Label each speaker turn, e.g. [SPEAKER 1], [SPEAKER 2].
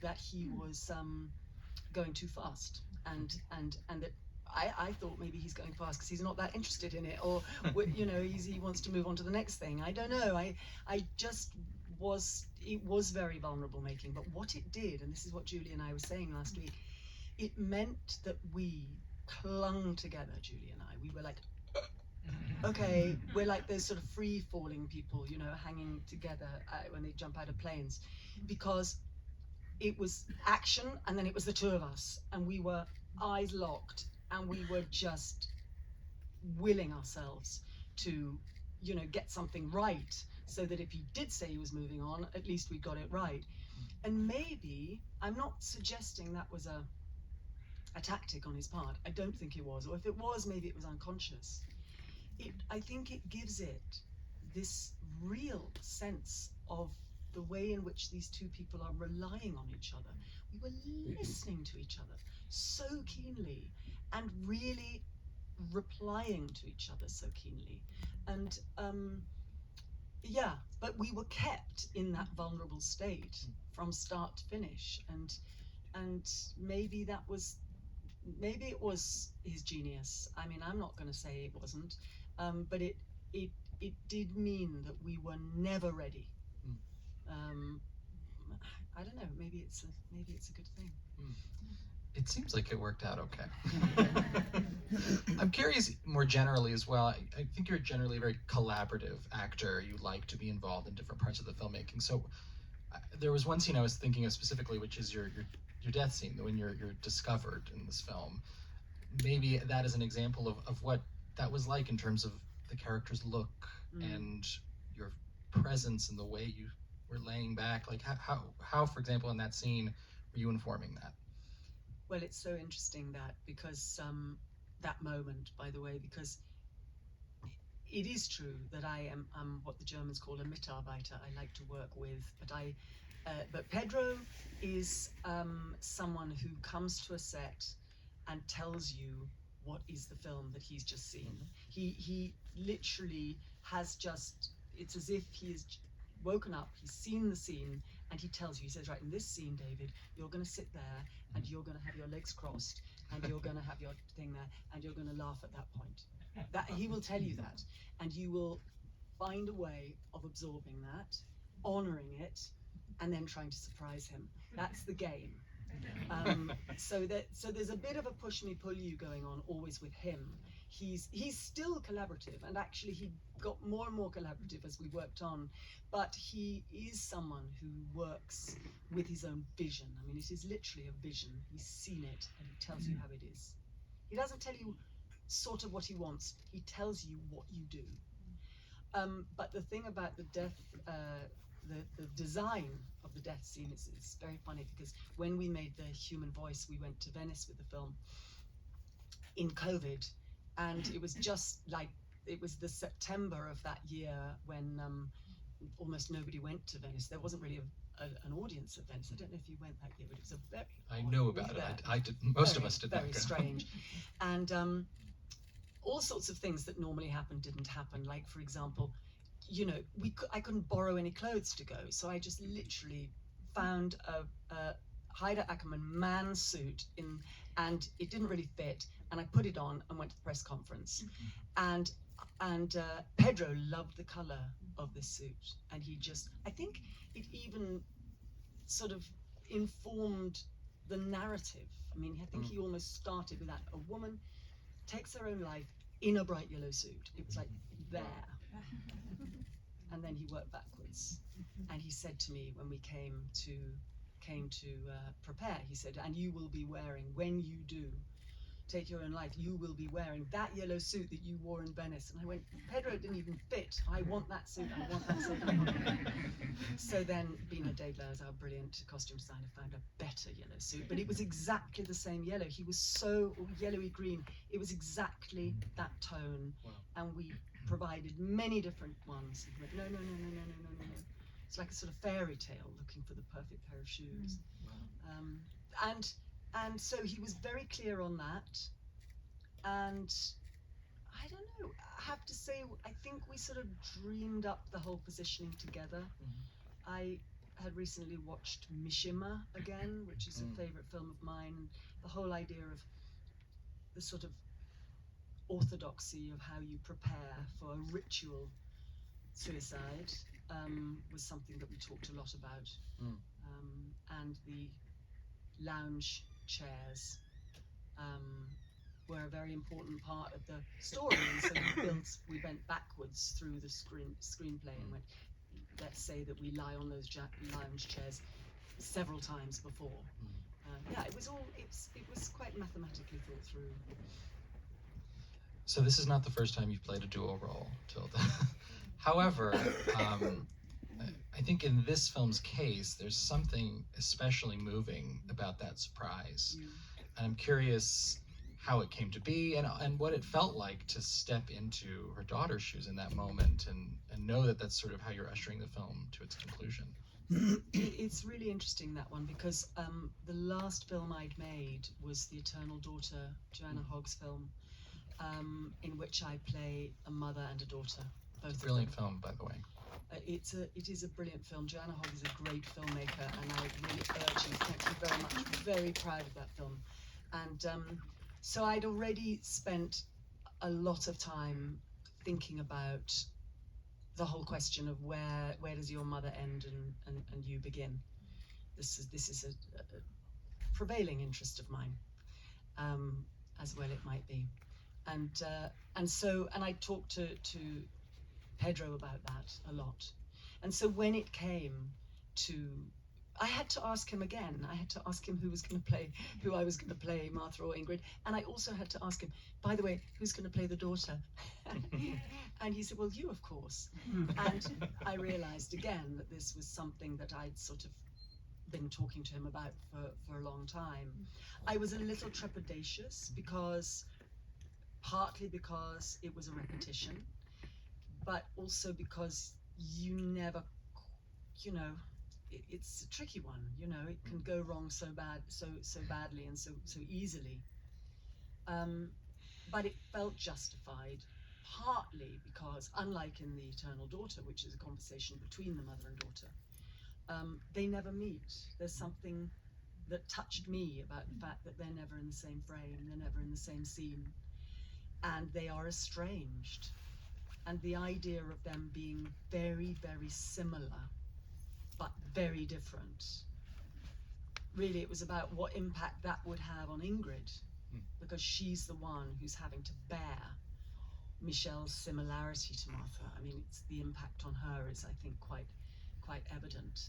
[SPEAKER 1] that he was going too fast, and that I thought maybe he's going fast because he's not that interested in it, or you know, he wants to move on to the next thing. I don't know. I just was. It was very vulnerable making, but what it did, and this is what Julie and I were saying last week, it meant that we clung together. Julie and I, we were like, okay, we're like those sort of free falling people, you know, hanging together when they jump out of planes, because it was action and then it was the two of us, and we were eyes locked, and we were just willing ourselves to, you know, get something right, so that if he did say he was moving on, at least we got it right. And maybe, I'm not suggesting that was a tactic on his part. I don't think it was, or if it was, maybe it was unconscious. I think it gives it this real sense of the way in which these two people are relying on each other. We were listening to each other so keenly, and really replying to each other so keenly. And yeah, but we were kept in that vulnerable state from start to finish. And maybe it was his genius. I mean, I'm not going to say it wasn't, but it did mean that we were never ready. I don't know. Maybe it's a good thing.
[SPEAKER 2] It seems like it worked out okay. I'm curious more generally as well. I think you're generally a very collaborative actor. You like to be involved in different parts of the filmmaking. So there was one scene I was thinking of specifically, which is your death scene, when you're discovered in this film. Maybe that is an example of what that was like in terms of the character's look and your presence and the way you were laying back. Like how, for example, in that scene, were you informing that?
[SPEAKER 1] Well, it's so interesting that, because that moment, by the way, because it is true that I am what the Germans call a Mitarbeiter. I like to work with, but Pedro is someone who comes to a set and tells you what is the film that he's just seen. He literally has just, it's as if he has woken up, he's seen the scene, and he tells you, he says, right, in this scene, David, you're going to sit there and you're going to have your legs crossed and you're going to have your thing there and you're going to laugh at that point. That he will tell you that, and you will find a way of absorbing that, honoring it, and then trying to surprise him. That's the game. So there's a bit of a push me pull you going on always with him. He's still collaborative, and actually he got more and more collaborative as we worked on, but he is someone who works with his own vision. I mean, it is literally a vision. He's seen it and he tells you how it is. He doesn't tell you sort of what he wants, he tells you what you do. But the thing about the death, the design of the death scene is very funny, because when we made the human voice, we went to Venice with the film in COVID, and it was just like, it was the September of that year when almost nobody went to Venice. There wasn't really an audience at Venice. I don't know if you went that year, but it was a very...
[SPEAKER 2] I know about it. I did. Most of us did not go.
[SPEAKER 1] Very strange. And all sorts of things that normally happen didn't happen. Like, for example, you know, I couldn't borrow any clothes to go, so I just literally found a Hyder Ackerman man suit and it didn't really fit, and I put it on and went to the press conference. And Pedro loved the color of this suit, and I think it even sort of informed the narrative. I mean, I think he almost started with that. A woman takes her own life in a bright yellow suit. It was like there. And then he worked backwards. And he said to me when we came to prepare, he said, and you will be wearing, when you do take your own life, you will be wearing that yellow suit that you wore in Venice. And I went, Pedro, it didn't even fit. I want that suit, I want that suit. So then Bina Daedler, our brilliant costume designer, found a better yellow suit, but it was exactly the same yellow. He was so yellowy green. It was exactly that tone. Wow. And we provided many different ones. He went, no. It's like a sort of fairy tale looking for the perfect pair of shoes. Wow. And so he was very clear on that. And I don't know, I have to say, I think we sort of dreamed up the whole positioning together. I had recently watched Mishima again, which is a favourite film of mine. The whole idea of the sort of orthodoxy of how you prepare for a ritual suicide was something that we talked a lot about. And the lounge chairs were a very important part of the story, and so we went backwards through the screenplay and went, let's say that we lie on those lounge chairs several times before. Yeah, it was quite mathematically thought through.
[SPEAKER 2] So this is not the first time you've played a dual role, Tilda. However, I think in this film's case, there's something especially moving about that surprise. And I'm curious how it came to be and what it felt like to step into her daughter's shoes in that moment and know that that's sort of how you're ushering the film to its conclusion.
[SPEAKER 1] It's really interesting, that one, because the last film I'd made was The Eternal Daughter, Joanna Hogg's film, in which I play a mother and a daughter.
[SPEAKER 2] Both brilliant film, by the way.
[SPEAKER 1] It is a brilliant film. Joanna Hogg is a great filmmaker, and I really urge you. Thank you very much. Very proud of that film. And so I'd already spent a lot of time thinking about the whole question of where does your mother end and you begin. This is a prevailing interest of mine, as well it might be. And I talked to Pedro about that a lot. And so when it came to, I had to ask him again. I had to ask him who I was going to play, Martha or Ingrid. And I also had to ask him, by the way, who's going to play the daughter? And he said, well, you, of course. And I realized again that this was something that I'd sort of been talking to him about for a long time. I was a little trepidatious partly because it was a repetition, but also because you never, it's a tricky one. It can go wrong so badly and so easily. But it felt justified, partly because, unlike in The Eternal Daughter, which is a conversation between the mother and daughter, they never meet. There's something that touched me about the fact that they're never in the same frame, they're never in the same scene, and they are estranged. And the idea of them being very, very similar, but very different. Really, it was about what impact that would have on Ingrid, because she's the one who's having to bear Michelle's similarity to Martha. I mean, the impact on her is, I think, quite evident.